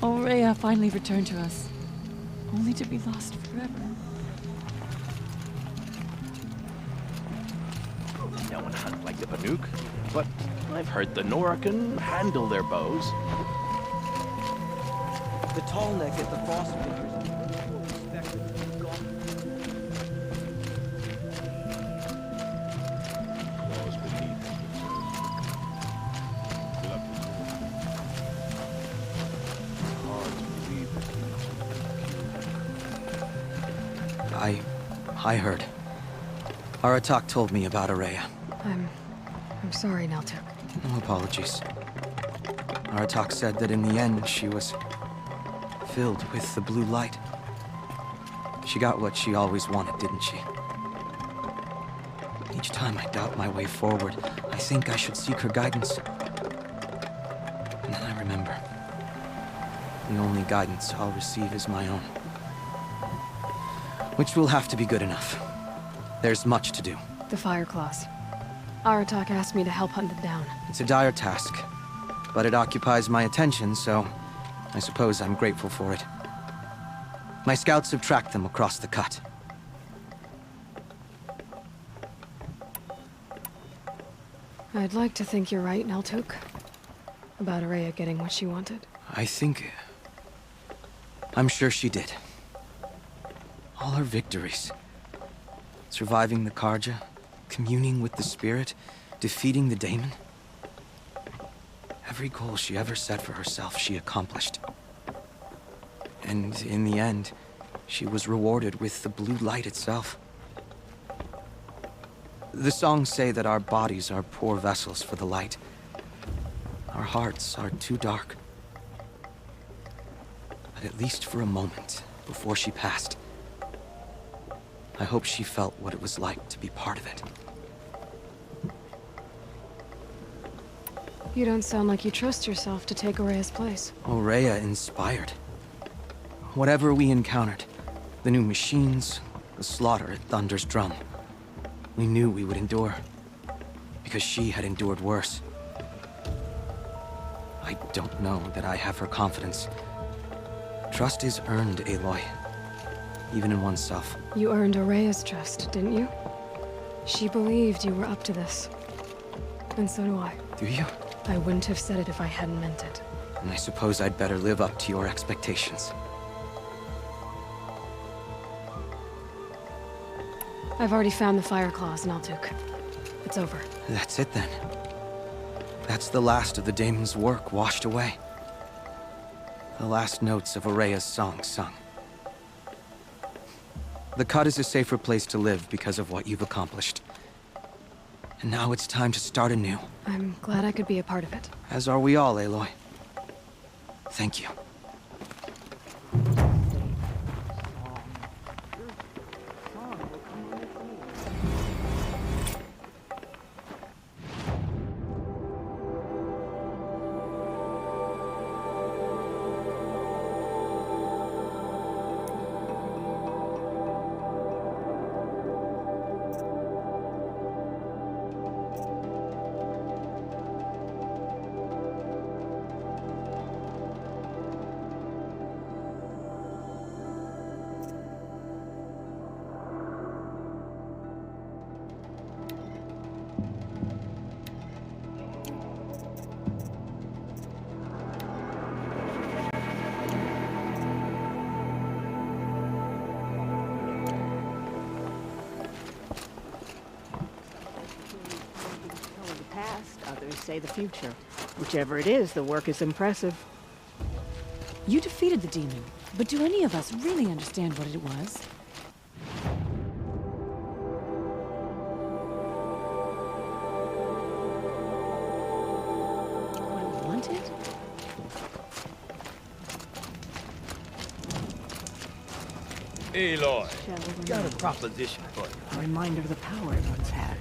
Aurea finally returned to us, only to be lost forever. No one hunt like the Banuk, but I've heard the Nora can handle their bows. The tall neck at the frost fingers. I heard. Aratak told me about Aurea. I'm sorry, Naltuk. No apologies. Aratak said that in the end she was filled with the blue light. She got what she always wanted, didn't she? Each time I doubt my way forward, I think I should seek her guidance. And then I remember. The only guidance I'll receive is my own. Which will have to be good enough. There's much to do. The Fire Claws. Aratak asked me to help hunt them down. It's a dire task, but it occupies my attention, so I suppose I'm grateful for it. My scouts have tracked them across the cut. I'd like to think you're right, Naltuk. About Aurea getting what she wanted. I'm sure she did. All her victories. Surviving the Karja, communing with the spirit, defeating the daemon. Every goal she ever set for herself, she accomplished. And in the end, she was rewarded with the blue light itself. The songs say that our bodies are poor vessels for the light. Our hearts are too dark. But at least for a moment, before she passed, I hope she felt what it was like to be part of it. You don't sound like you trust yourself to take Aurea's place. Aurea inspired. Whatever we encountered, the new machines, the slaughter at Thunder's drum, we knew we would endure, because she had endured worse. I don't know that I have her confidence. Trust is earned, Aloy. Even in oneself. You earned Aurea's trust, didn't you? She believed you were up to this. And so do I. Do you? I wouldn't have said it if I hadn't meant it. And I suppose I'd better live up to your expectations. I've already found the Fire Claws, Naltuk. It's over. That's it then. That's the last of the daemon's work washed away. The last notes of Aurea's song sung. The Cut is a safer place to live because of what you've accomplished. And now it's time to start anew. I'm glad I could be a part of it. As are we all, Aloy. Thank you. Others say the future. Whichever it is, the work is impressive. You defeated the demon, but do any of us really understand what it was? What it wanted? Aloy, got a proposition for you. A reminder of the power it once had.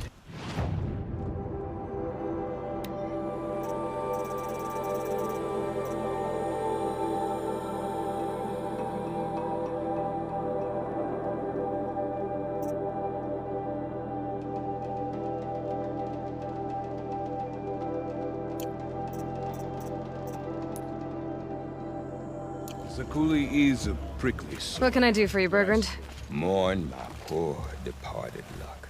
Zakuli is a prickly sort. What can I do for you, Bergrand? Mourn my poor departed luck.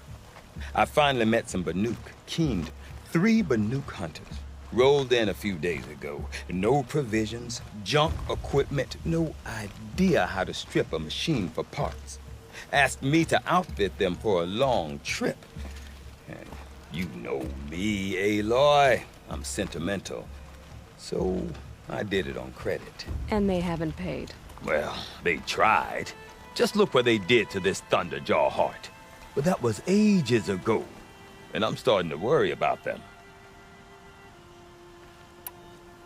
I finally met some Banuk, keened 3 Banuk hunters. Rolled in a few days ago. No provisions, junk equipment, no idea how to strip a machine for parts. Asked me to outfit them for a long trip. And you know me, Aloy. I'm sentimental. So I did it on credit. And they haven't paid. Well, they tried. Just look what they did to this Thunderjaw heart. But that was ages ago. And I'm starting to worry about them.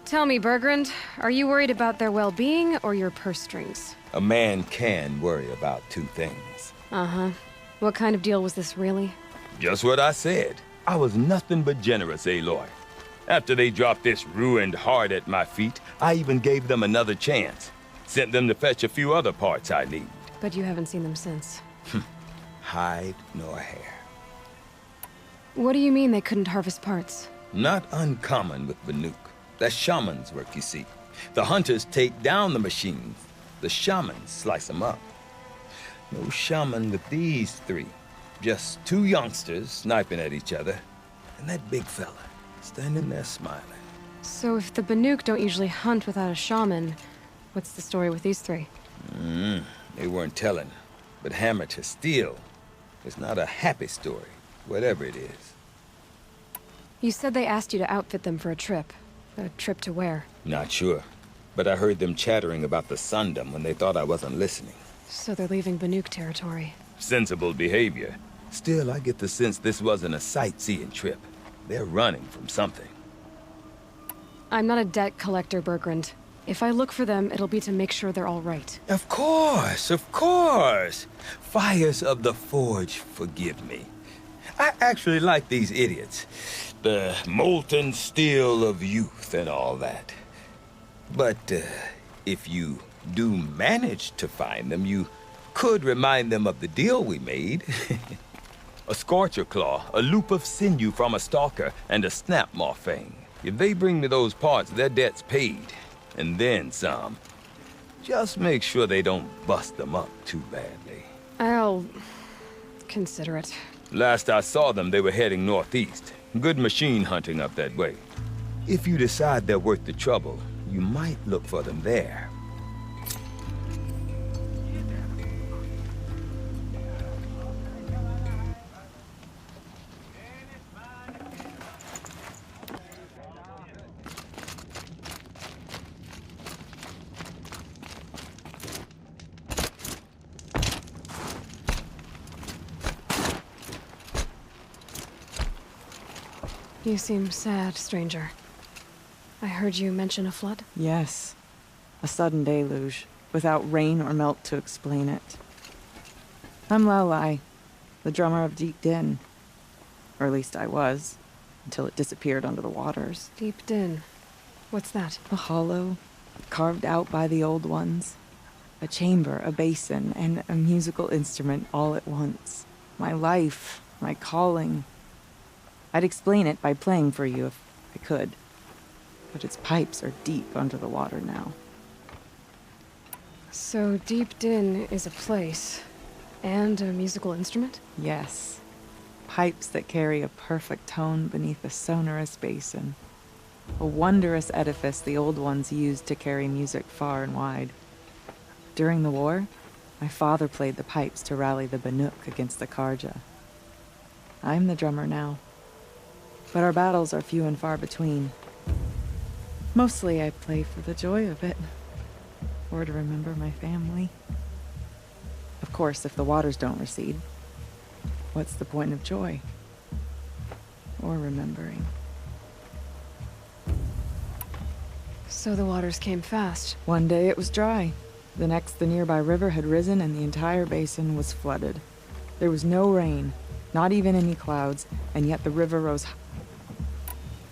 Tell me, Bergrand, are you worried about their well-being or your purse strings? A man can worry about 2 things. Uh-huh. What kind of deal was this, really? Just what I said. I was nothing but generous, Aloy. After they dropped this ruined heart at my feet, I even gave them another chance. Sent them to fetch a few other parts I need. But you haven't seen them since. Hide nor hair. What do you mean they couldn't harvest parts? Not uncommon with Banuk. That's shaman's work, you see. The hunters take down the machines. The shamans slice them up. No shaman with these 3. Just 2 youngsters sniping at each other. And that big fella standing there smiling. So if the Banuk don't usually hunt without a shaman, what's the story with these 3? They weren't telling. But hammer to steel is not a happy story, whatever it is. You said they asked you to outfit them for a trip. A trip to where? Not sure. But I heard them chattering about the Sundom when they thought I wasn't listening. So they're leaving Banuk territory. Sensible behavior. Still, I get the sense this wasn't a sightseeing trip. They're running from something. I'm not a debt collector, Bergrand. If I look for them, it'll be to make sure they're all right. Of course, of course. Fires of the Forge forgive me. I actually like these idiots. The molten steel of youth and all that. But if you do manage to find them, you could remind them of the deal we made. A scorcher claw, a loop of sinew from a stalker, and a snapmaw fang. If they bring me those parts, their debt's paid. And then some. Just make sure they don't bust them up too badly. I'll consider it. Last I saw them, they were heading northeast. Good machine hunting up that way. If you decide they're worth the trouble, you might look for them there. You seem sad, stranger. I heard you mention a flood? Yes. A sudden deluge, without rain or melt to explain it. I'm Lalai, the drummer of Deep Din. Or at least I was, until it disappeared under the waters. Deep Din. What's that? A hollow, carved out by the old ones. A chamber, a basin, and a musical instrument all at once. My life, my calling. I'd explain it by playing for you if I could. But its pipes are deep under the water now. So Deep Din is a place, and a musical instrument? Yes. Pipes that carry a perfect tone beneath a sonorous basin. A wondrous edifice the old ones used to carry music far and wide. During the war, my father played the pipes to rally the Banuk against the Karja. I'm the drummer now. But our battles are few and far between. Mostly I play for the joy of it. Or to remember my family. Of course, if the waters don't recede, what's the point of joy? Or remembering? So the waters came fast. One day it was dry. The next, the nearby river had risen and the entire basin was flooded. There was no rain, not even any clouds, and yet the river rose.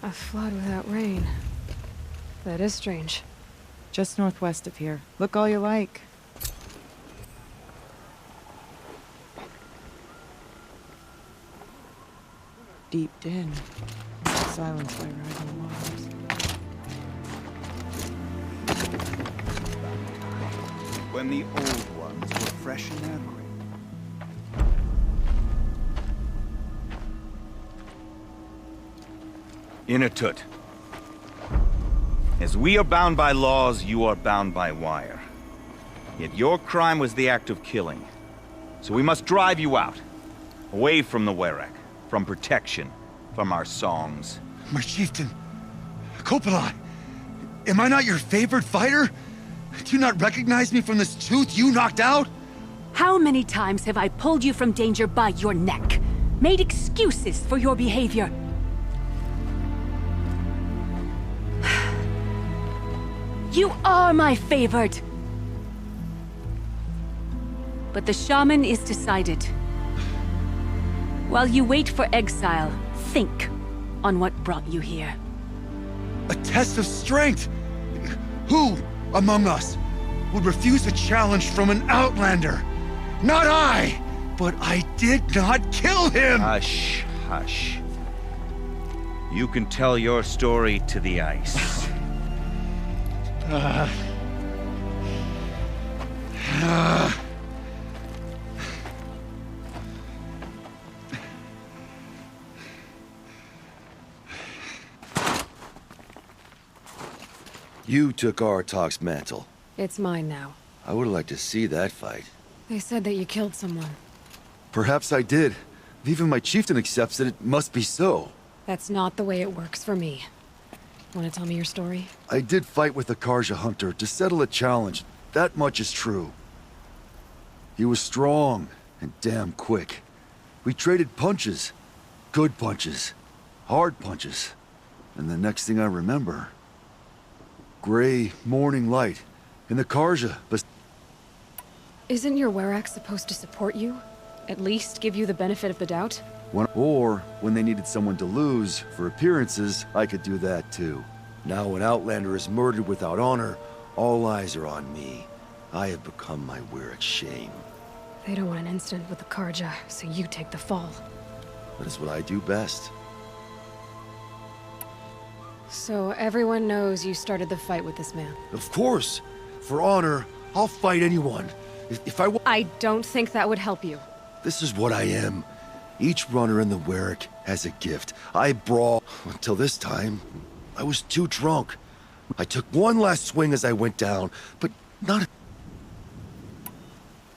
A flood without rain. That is strange. Just northwest of here. Look all you like. Deep Din. Silenced by rising waters. when the old ones were fresh in their grave. Inatut. As we are bound by laws, you are bound by wire. Yet your crime was the act of killing. So we must drive you out. Away from the Werak. From protection. From our songs. My chieftain. Kopalai. Am I not your favorite fighter? Do you not recognize me from this tooth you knocked out? How many times have I pulled you from danger by your neck? Made excuses for your behavior? You are my favorite! But the shaman is decided. While you wait for exile, think on what brought you here. A test of strength! Who among us would refuse a challenge from an outlander? Not I! But I did not kill him! Hush, hush. You can tell your story to the ice. You took Artok's mantle. It's mine now. I would have liked to see that fight. They said that you killed someone. Perhaps I did. If even my chieftain accepts it, it must be so. That's not the way it works for me. Want to tell me your story? I did fight with the Karja hunter to settle a challenge. That much is true. He was strong and damn quick. We traded punches. Good punches. Hard punches. And the next thing I remember... gray morning light in the Karja, but... Isn't your Werak supposed to support you? At least give you the benefit of the doubt? When they needed someone to lose for appearances, I could do that too. Now an outlander is murdered without honor, all eyes are on me. I have become my Werak's shame. They don't want an incident with the Karja, so you take the fall. That is what I do best. So everyone knows you started the fight with this man? Of course! For honor, I'll fight anyone. If I don't think that would help you. This is what I am. Each runner in the Werak has a gift. I brawl. Until this time, I was too drunk. I took one last swing as I went down, but not...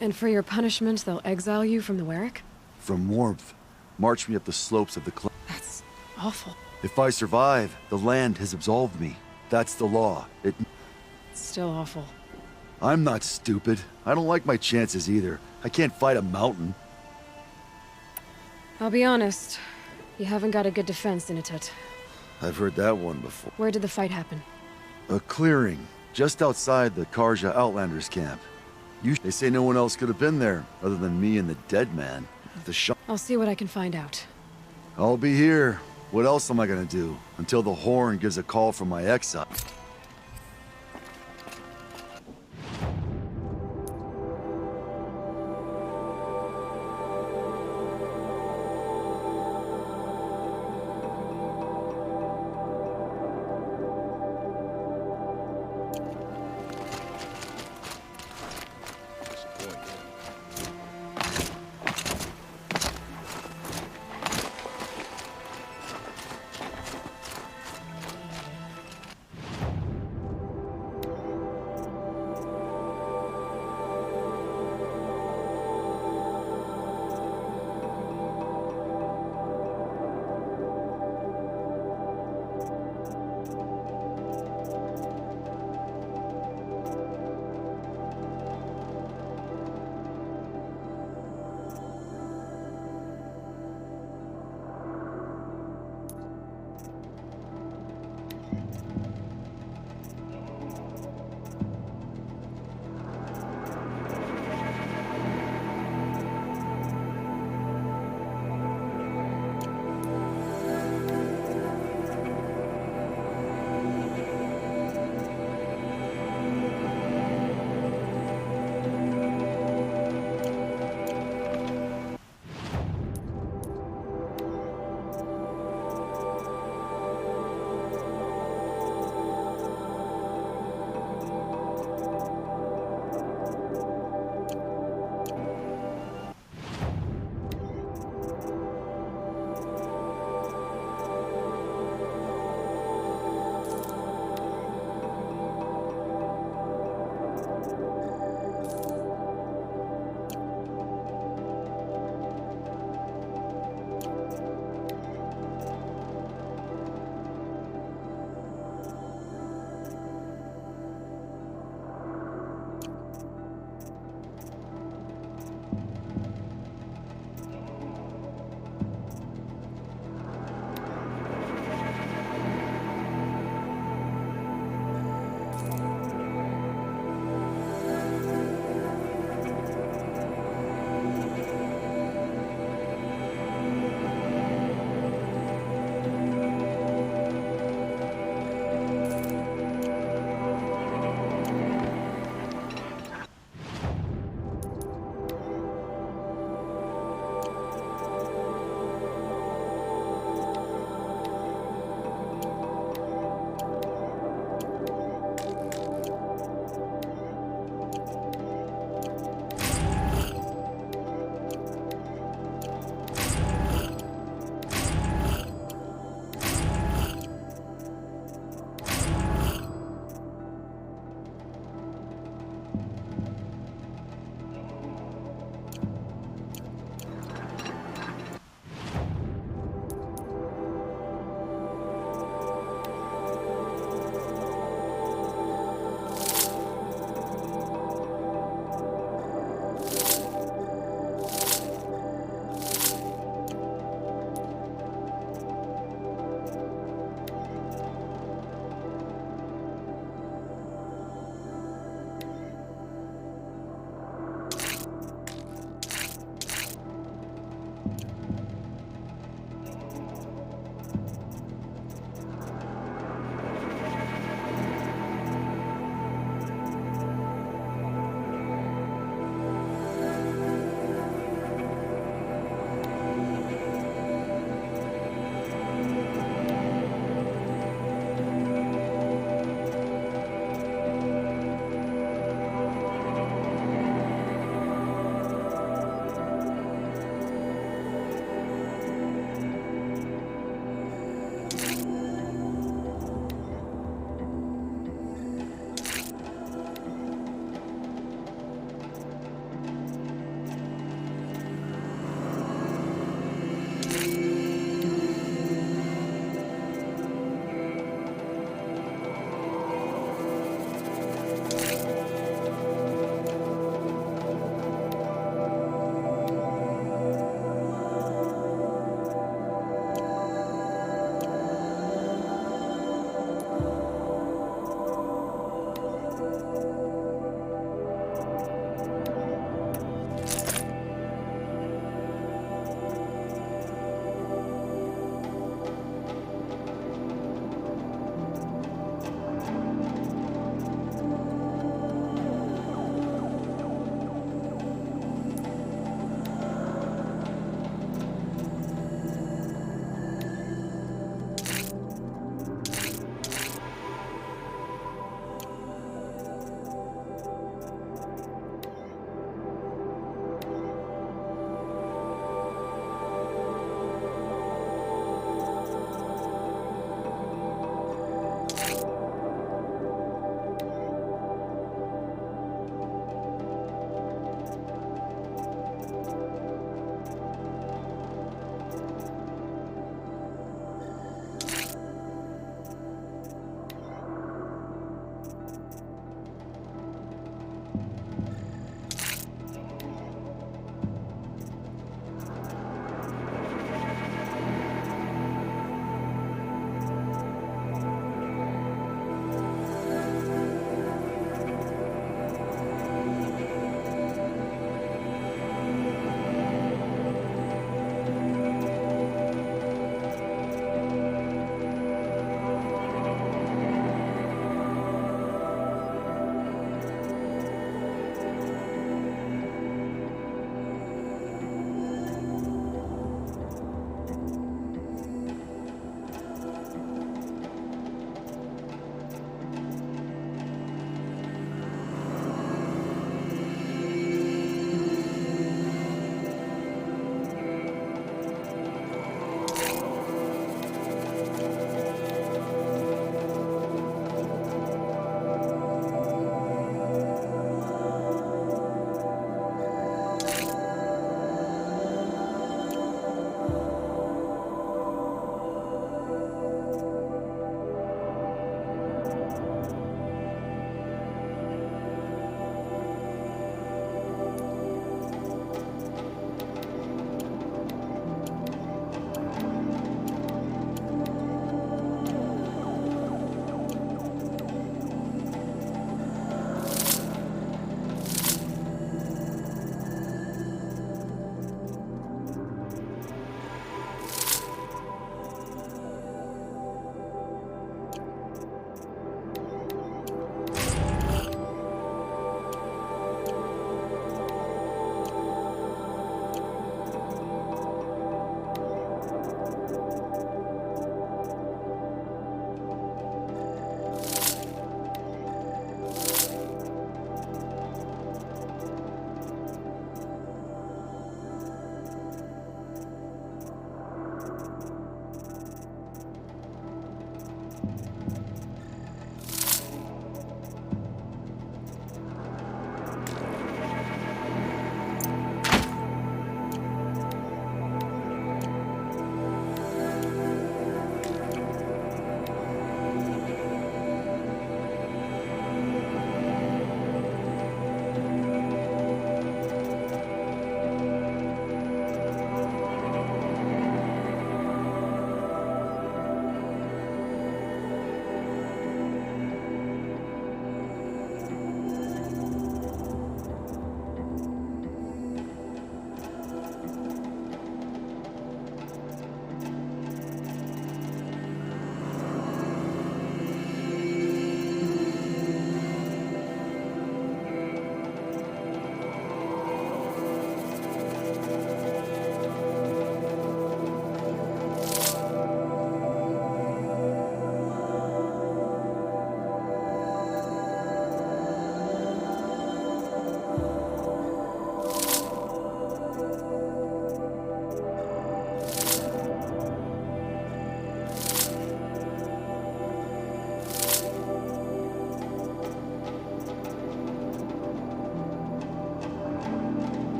And for your punishment, they'll exile you from the Werak? From warmth. March me up the slopes of the cliff. That's awful. If I survive, the land has absolved me. That's the law. It's still awful. I'm not stupid. I don't like my chances either. I can't fight a mountain. I'll be honest. You haven't got a good defense, Inatut. I've heard that one before. Where did the fight happen? A clearing, just outside the Karja Outlanders camp. They say no one else could have been there, other than me and the dead man. I'll see what I can find out. I'll be here. What else am I gonna do? Until the Horn gives a call from my exile.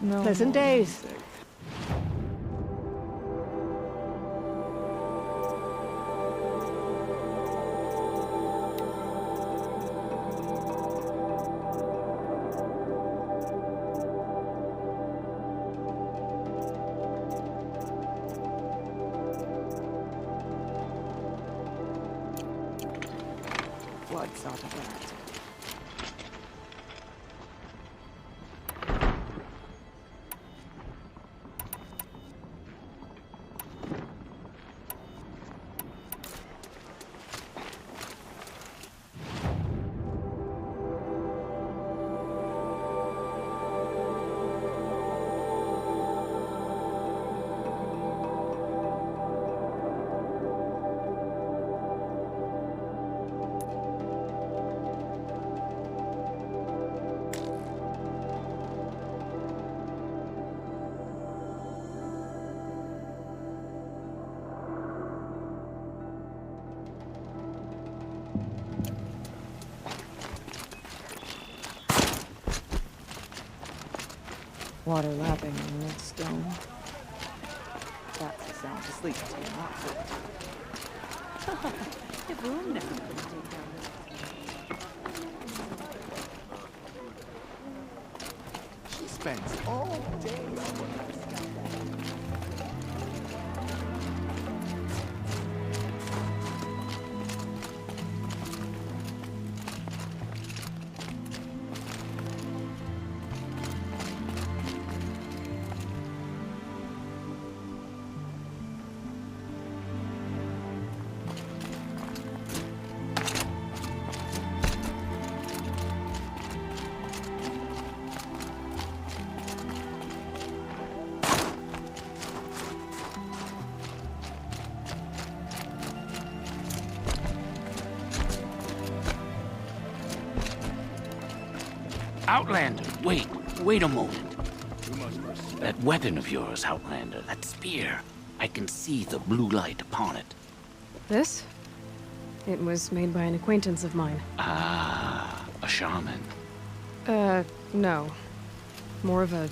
No Pleasant more days. music. Blood saw to that. Water lapping on old stone. That's a sound to sleep to, not If room now. She spends all day on Outlander, wait a moment. That weapon of yours, Outlander, that spear. I can see the blue light upon it. This? It was made by an acquaintance of mine. Ah, a shaman. No. More of a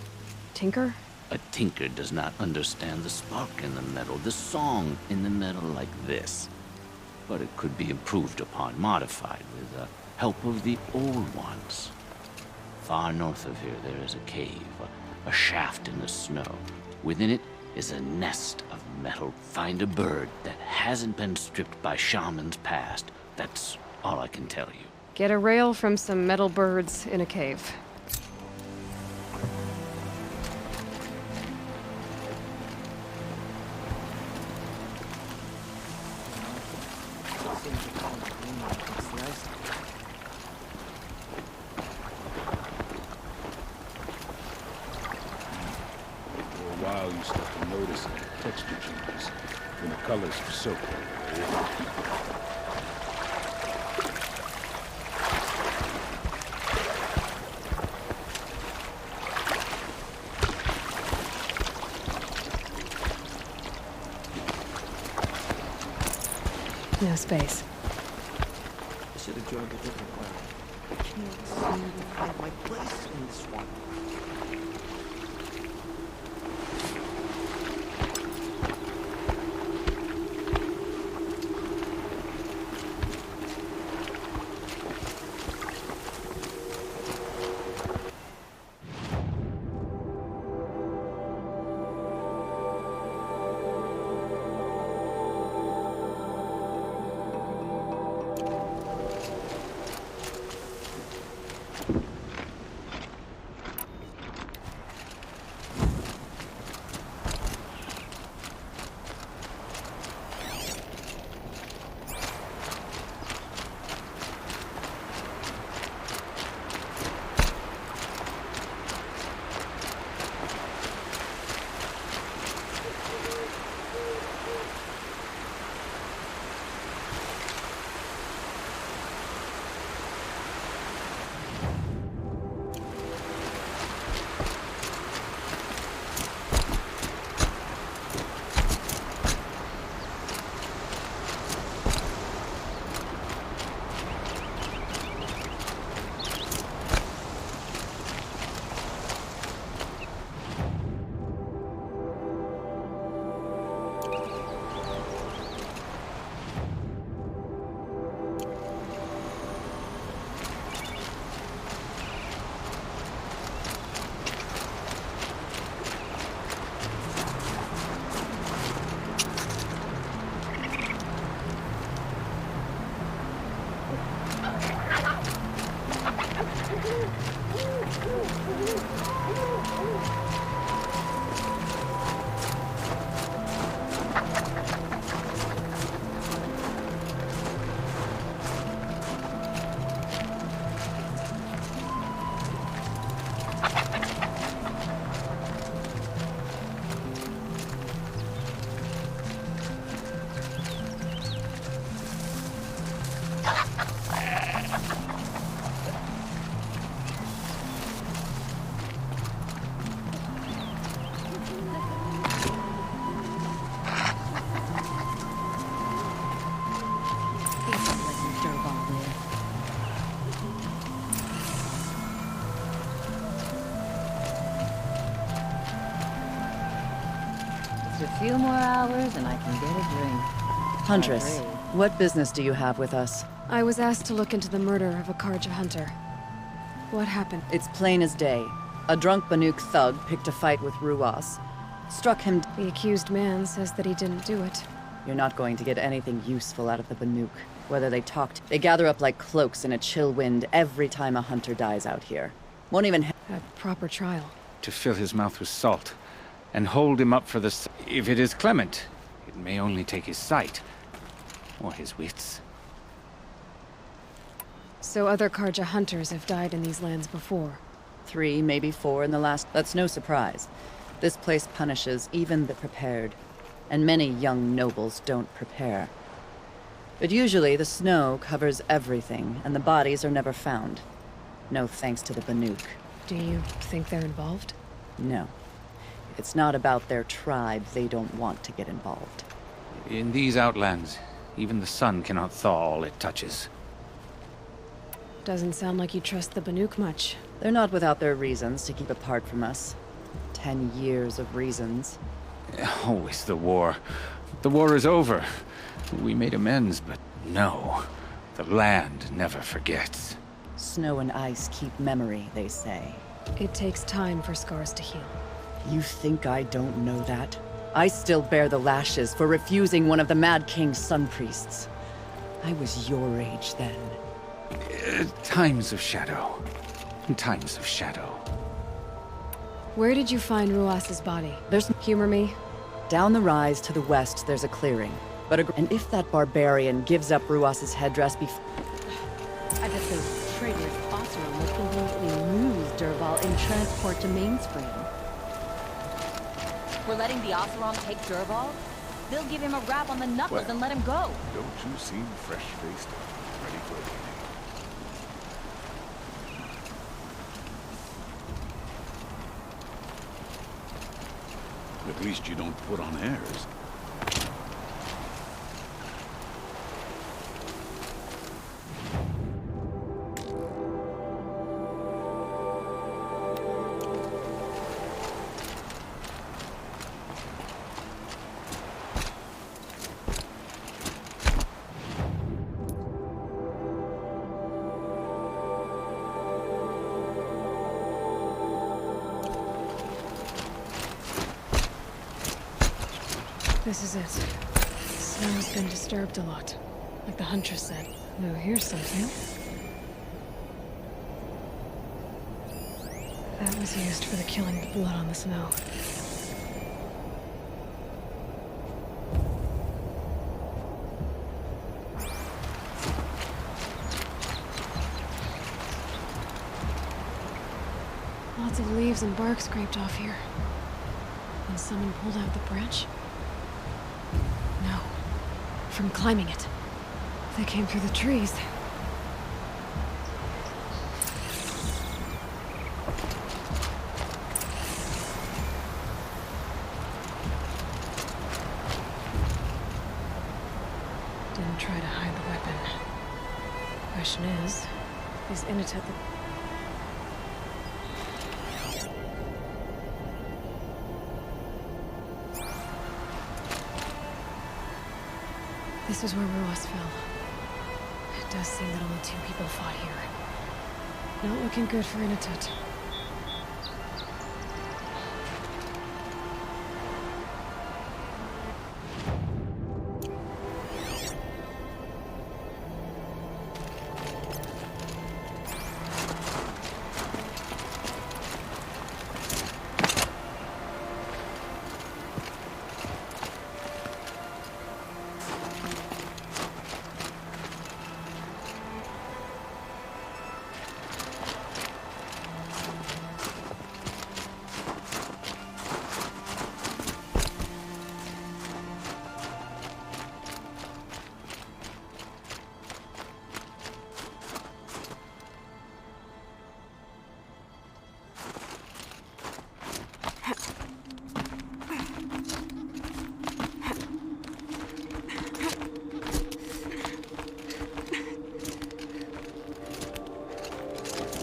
tinker? A tinker does not understand the spark in the metal, the song in the metal like this. But it could be improved upon, modified with the help of the old ones. Far north of here, there is a cave, a shaft in the snow. Within it is a nest of metal. Find a bird that hasn't been stripped by shamans past. That's all I can tell you. Get a rail from some metal birds in a cave. You start to notice the texture changes when the colors are soaked. No space. I should have joined a different way. I can't seem to find my place in this one. few more hours and I can get a drink. Huntress, what business do you have with us? I was asked to look into the murder of a Karja hunter. What happened? It's plain as day. A drunk Banuk thug picked a fight with Ruas. Struck him. The accused man says that he didn't do it. You're not going to get anything useful out of the Banuk. Whether they talked, they gather up like cloaks in a chill wind every time a hunter dies out here. Won't even a proper trial. To fill his mouth with salt, and hold him up for the... If it is Clement, it may only take his sight, or his wits. So other Karja hunters have died in these lands before? 3, maybe 4 in the last... That's no surprise. This place punishes even the prepared, and many young nobles don't prepare. But usually the snow covers everything, and the bodies are never found. No thanks to the Banuk. Do you think they're involved? No. If it's not about their tribe, they don't want to get involved. In these outlands, even the sun cannot thaw all it touches. Doesn't sound like you trust the Banuk much. They're not without their reasons to keep apart from us. 10 years of reasons. Always the war. The war is over. We made amends, but no. The land never forgets. Snow and ice keep memory, they say. It takes time for scars to heal. You think I don't know that? I still bear the lashes for refusing one of the Mad King's sun priests. I was your age then. Times of shadow. Times of shadow. Where did you find Ruas's body? Humor me. Down the rise to the west, there's a clearing. And if that barbarian gives up Ruas's headdress before... I bet those traitors Oseram will completely lose Dervahl in transport to Mainspring. We're letting the Oseram take Dervahl? They'll give him a rap on the knuckles and let him go. Don't you seem fresh-faced and ready for a meeting? At least you don't put on airs. This is it. The snow's been disturbed a lot, like the Huntress said. No, here's something. That was used for the killing of blood on the snow. Lots of leaves and bark scraped off here. And someone pulled out the branch? No. From climbing it. They came through the trees. Didn't try to hide the weapon. Question is Initet the... This is where Ruas fell. It does seem that only 2 people fought here. Not looking good for Initet.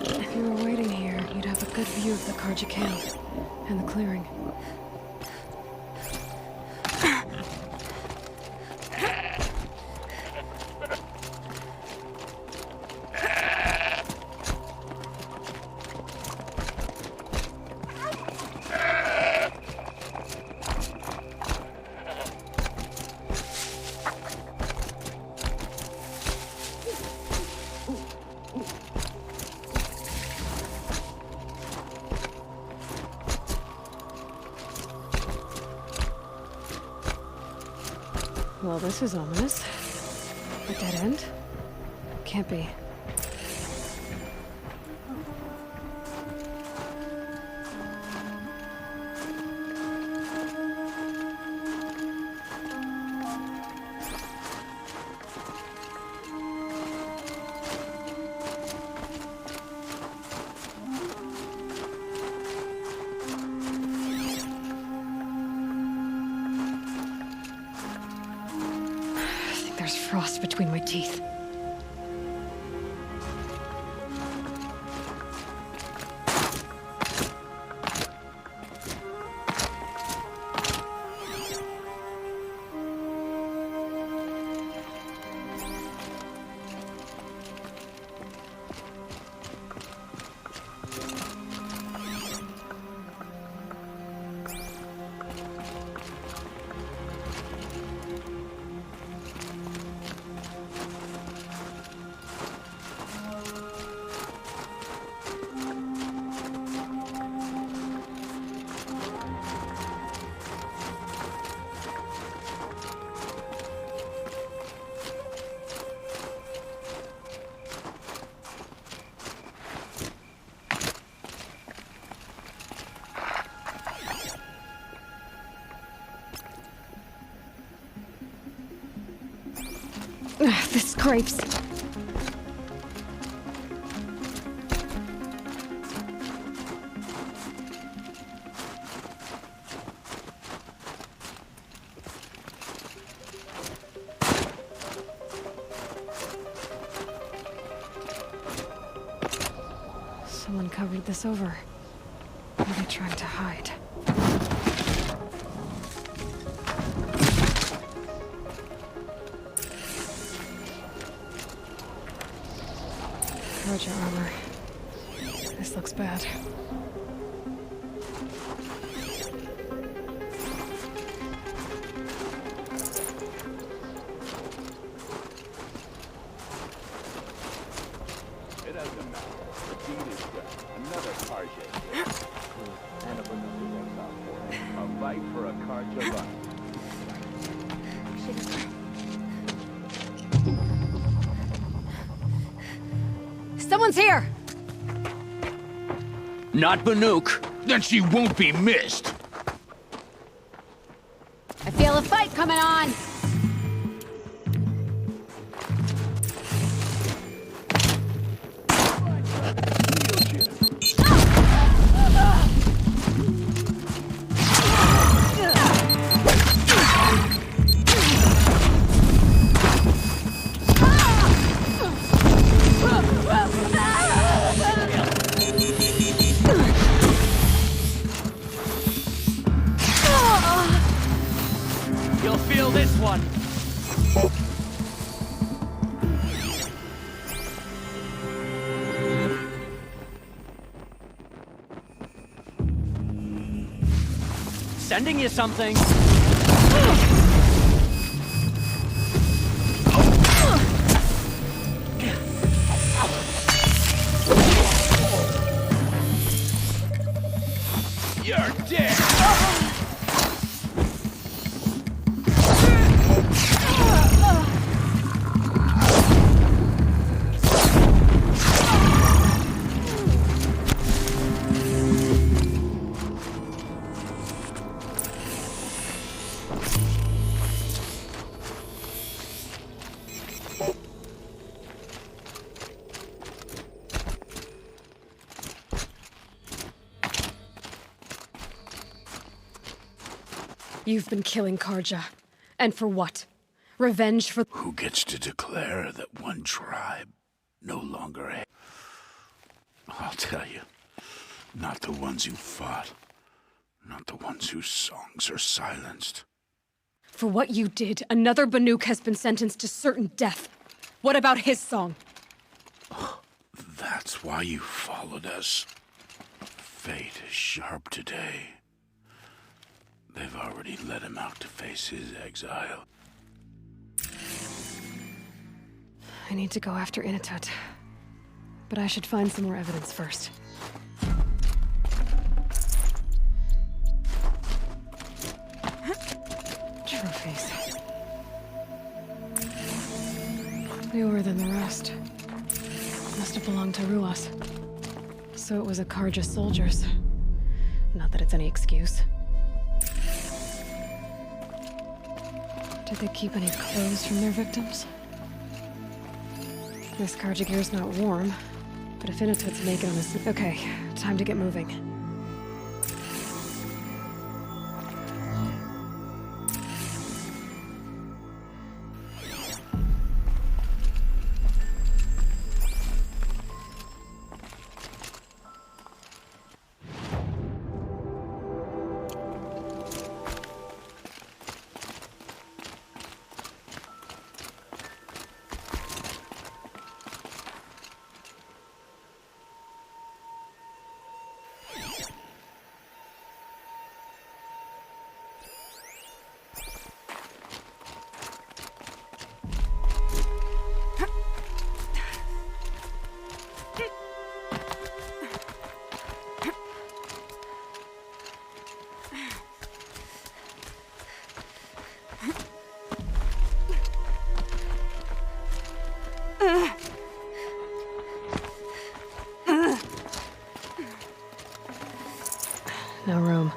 If you were waiting here, you'd have a good view of the Karja camp and the clearing. Well, this is ominous. A dead end? Can't be. There's frost between my teeth. This scrapes. Someone covered this over. What are they trying to hide? Roger armor. This looks bad. It doesn't matter. The deed is done. Another Karja. And a Banuka works out for it. A fight for a Karja life. Someone's here! Not Banuk. Then she won't be missed. I feel a fight coming on! You'll feel this one. Sending you something. You're dead. You've been killing Karja. And for what? Revenge for— Who gets to declare that one tribe no longer I'll tell you. Not the ones who fought. Not the ones whose songs are silenced. For what you did, another Banuk has been sentenced to certain death. What about his song? That's why you followed us. Fate is sharp today. They've already let him out to face his exile. I need to go after Inatut. But I should find some more evidence first. Trophies. Newer than the rest. Must have belonged to Ruas. So it was a Karja soldiers. Not that it's any excuse. Did they keep any clothes from their victims? This Karja gear's not warm, but if Inatut's make it on this... Okay, time to get moving. No room.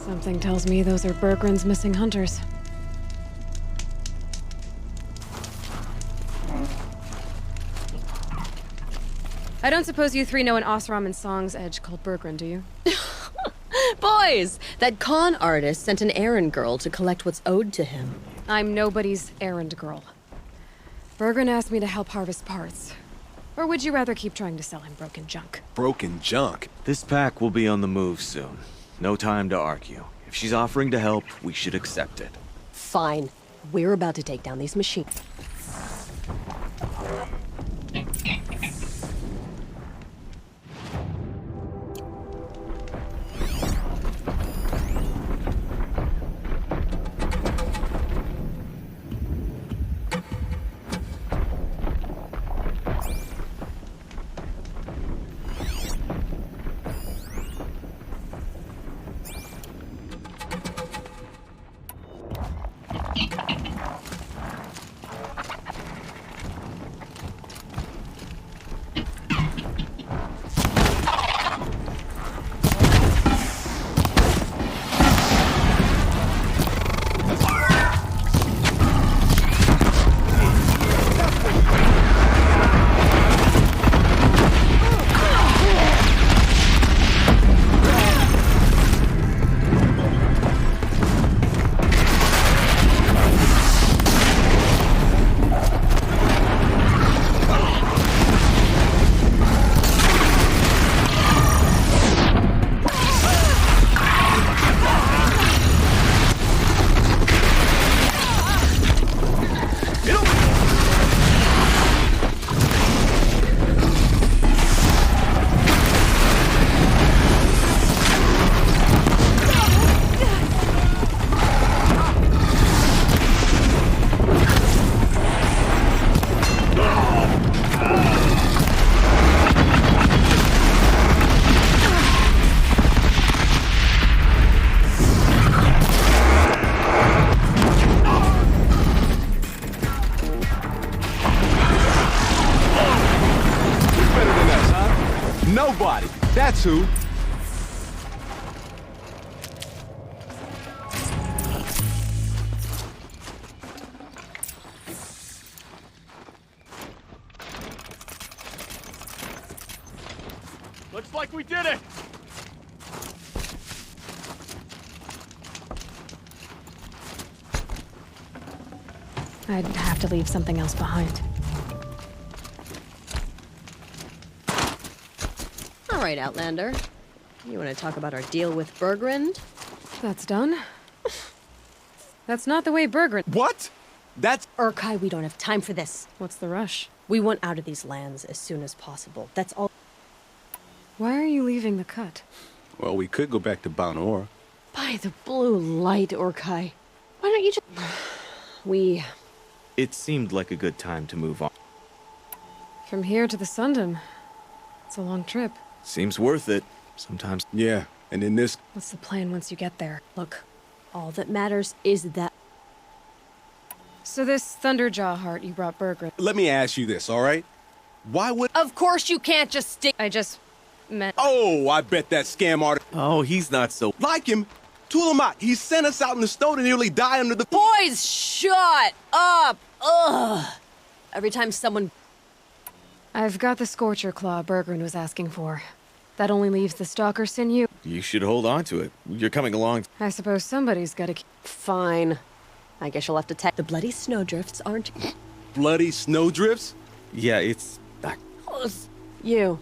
Something tells me those are Bergren's missing hunters. I don't suppose you three know an Osram and Song's edge called Bergren, do you? Boys! That con artist sent an errand girl to collect what's owed to him. I'm nobody's errand girl. Bergren asked me to help harvest parts. Or would you rather keep trying to sell him broken junk? Broken junk? This pack will be on the move soon. No time to argue. If she's offering to help, we should accept it. Fine. We're about to take down these machines. to. Looks like we did it! I'd have to leave something else behind. All right, Outlander. You want to talk about our deal with Bergrund? That's done. That's not the way Bergrund... What? That's... Urkai, we don't have time for this. What's the rush? We want out of these lands as soon as possible. That's all. Why are you leaving the cut? Well, we could go back to Banor. By the blue light, Urkai. Why don't you just... We... It seemed like a good time to move on. From here to the Sundom. It's a long trip. Seems worth it. Sometimes. Yeah, and in this... What's the plan once you get there? Look, all that matters is that... So this Thunderjaw heart you brought Bergrund... Let me ask you this, all right? Why would... Of course you can't just stick... I just meant... Oh, I bet that scam artist... Oh, he's not so... Like him. Tulamat, he sent us out in the snow to nearly die under the... Boys, shut up! Ugh! Every time someone... I've got the Scorcher Claw Bergrund was asking for. That only leaves the Stalker Sinew. You should hold on to it. You're coming along. I suppose somebody's gotta keep... Fine. I guess you'll have to take... The bloody snowdrifts aren't... Bloody snowdrifts? Yeah, it's... You.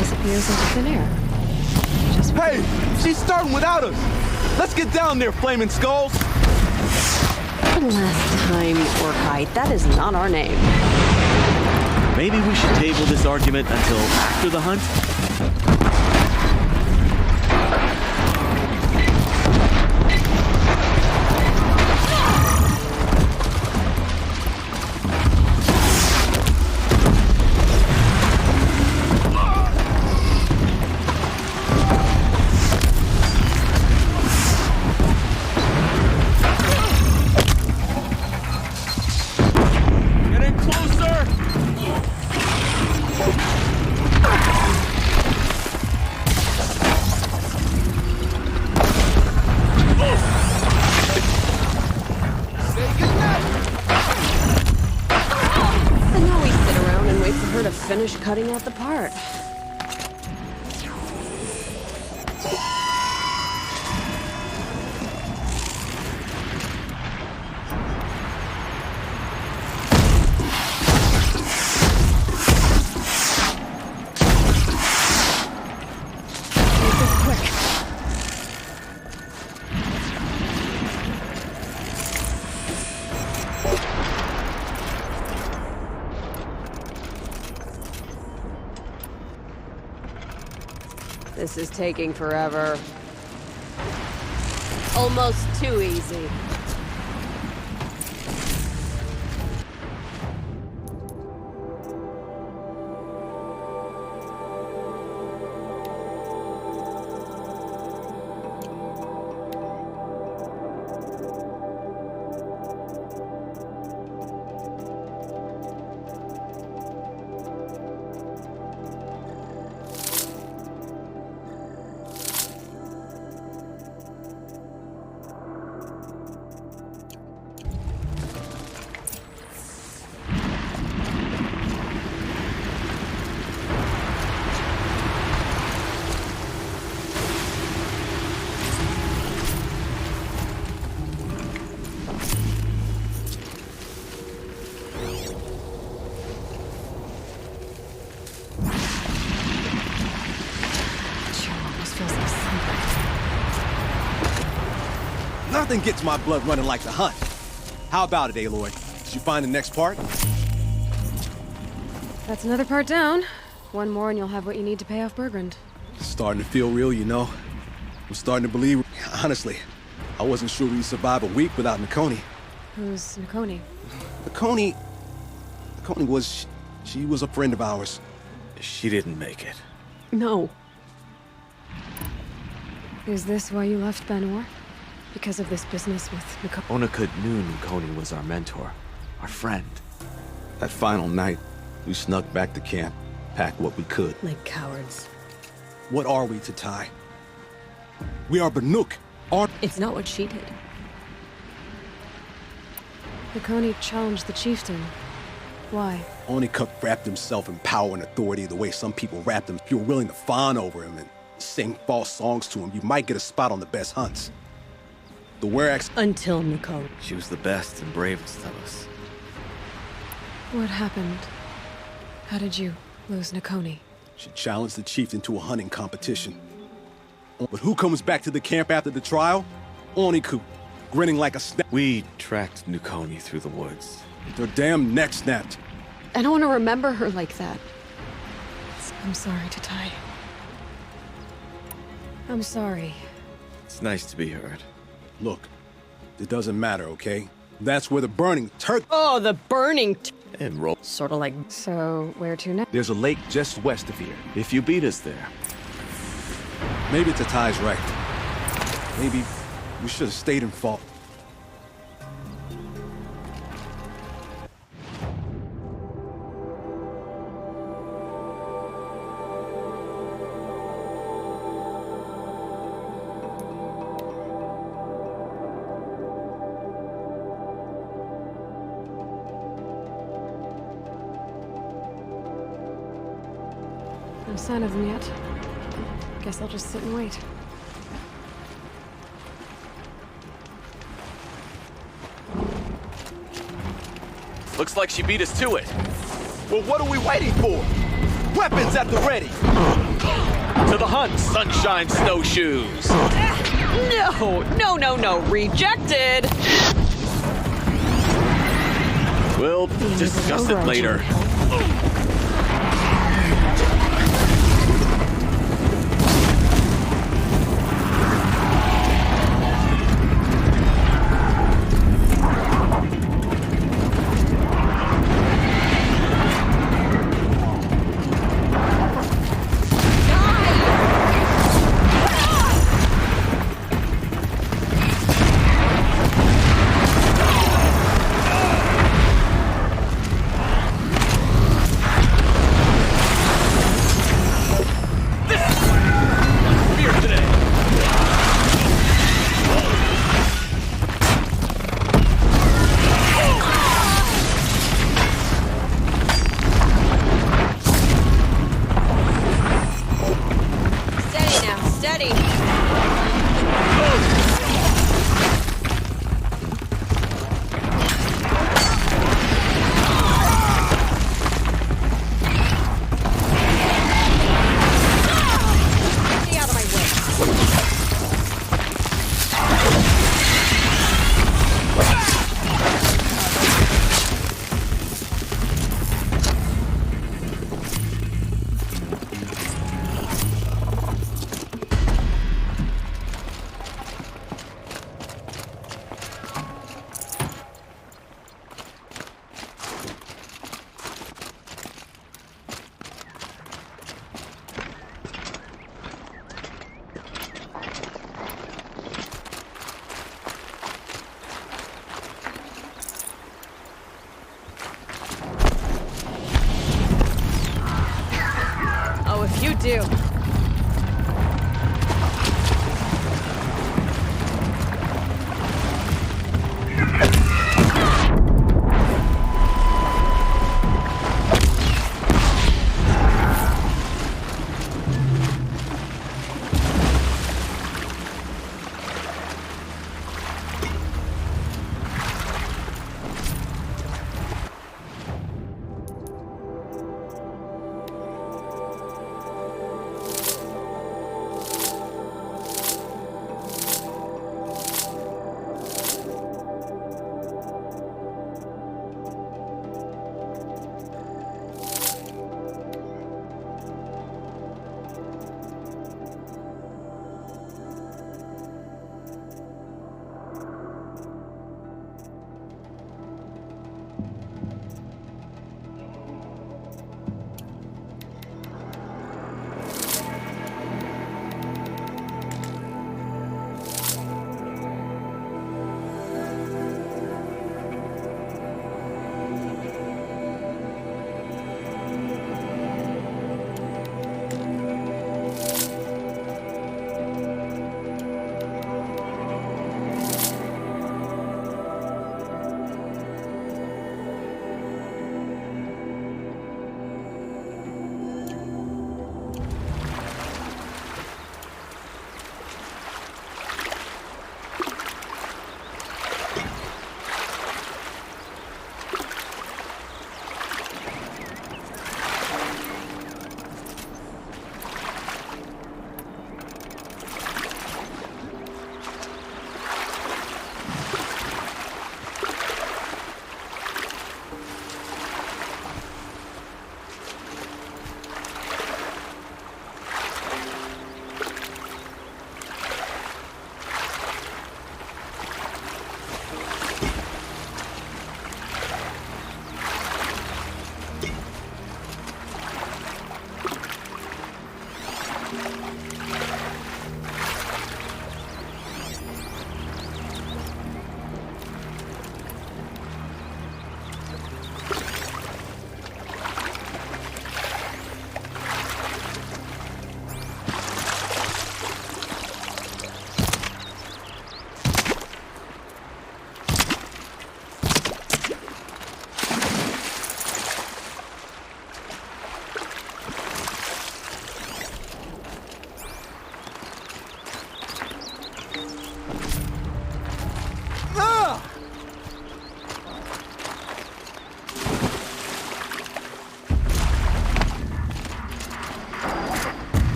disappears into thin air. Hey! She's starting without us! Let's get down there, Flaming Skulls! Last time, Orkite, that is not our name. Maybe we should table this argument until after the hunt? Finish cutting out the part. This is taking forever. Almost too easy. Nothing gets my blood running like the hunt. How about it, Aloy? Did you find the next part? That's another part down. One more and you'll have what you need to pay off Bergrand. It's starting to feel real, you know. I'm starting to believe. Honestly, I wasn't sure we'd survive a week without Nakoni. Who's Nakoni? Nakoni was... she was a friend of ours. She didn't make it. No. Is this why you left Banor? Because of this business with Nakoni? Onikut knew Nakoni was our mentor, our friend. That final night, we snuck back to camp, packed what we could. Like cowards. What are we to Tai? We are Banuk. It's not what she did. Nakoni challenged the chieftain. Why? Onikut wrapped himself in power and authority the way some people wrap them. If you're willing to fawn over him and sing false songs to him, you might get a spot on the best hunts. The Werex... Until Nicole. She was the best and bravest of us. What happened? How did you lose Nakoni? She challenged the chieftain to a hunting competition. But who comes back to the camp after the trial? Onikut, grinning like a snake. We tracked Nakoni through the woods. Their damn neck snapped. I don't want to remember her like that. I'm sorry, Tai. I'm sorry. It's nice to be heard. Look, it doesn't matter, okay? That's where the burning turk... Oh, the burning... And roll. Sort of like... So, where to next? There's a lake just west of here. If you beat us there. Maybe Tai's right. Maybe we should have stayed and fought. No sign of them yet. Guess I'll just sit and wait. Looks like she beat us to it. Well, what are we waiting for? Weapons at the ready! To the hunt, sunshine snowshoes! No, rejected! We'll discuss it later.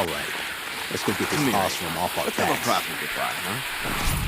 All right. Let's go get this Osram off our Let's have a backs. proper goodbye, huh?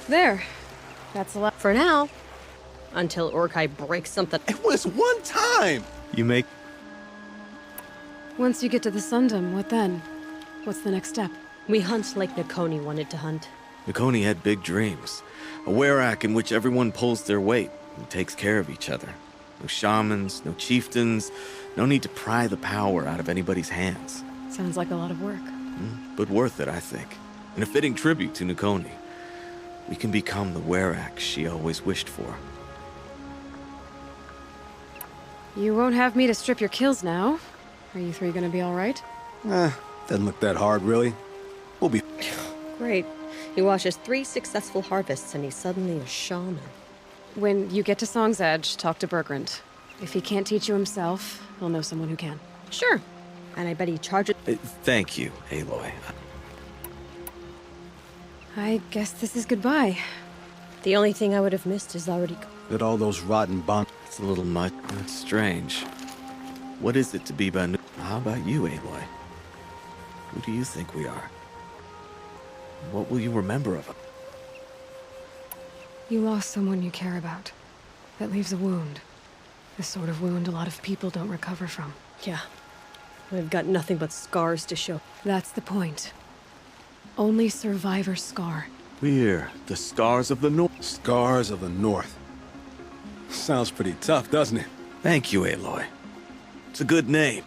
There. That's a lot for now. Until Orkai breaks something. It was one time! You make... Once you get to the Sundom, what then? What's the next step? We hunt like Nakoni wanted to hunt. Nakoni had big dreams. A werak in which everyone pulls their weight and takes care of each other. No shamans, no chieftains, no need to pry the power out of anybody's hands. Sounds like a lot of work. But worth it, I think. And a fitting tribute to Nakoni. We can become the werak she always wished for. You won't have me to strip your kills now. Are you three gonna be alright? Doesn't look that hard, really. We'll be... Great. He watches 3 successful harvests and he's suddenly a shaman. When you get to Song's Edge, talk to Bergrand. If he can't teach you himself, he'll know someone who can. Sure. And I bet he charges... Thank you, Aloy. I guess this is goodbye. The only thing I would have missed is already... At all those rotten bombs. It's a little much. It's strange. What is it to be Banu? How about you, Aloy? Who do you think we are? What will you remember of it? You lost someone you care about. That leaves a wound. The sort of wound a lot of people don't recover from. Yeah. I've got nothing but scars to show. That's the point. Only survivor's scar. We're the Scars of the North. Scars of the North. Sounds pretty tough, doesn't it? Thank you, Aloy. It's a good name.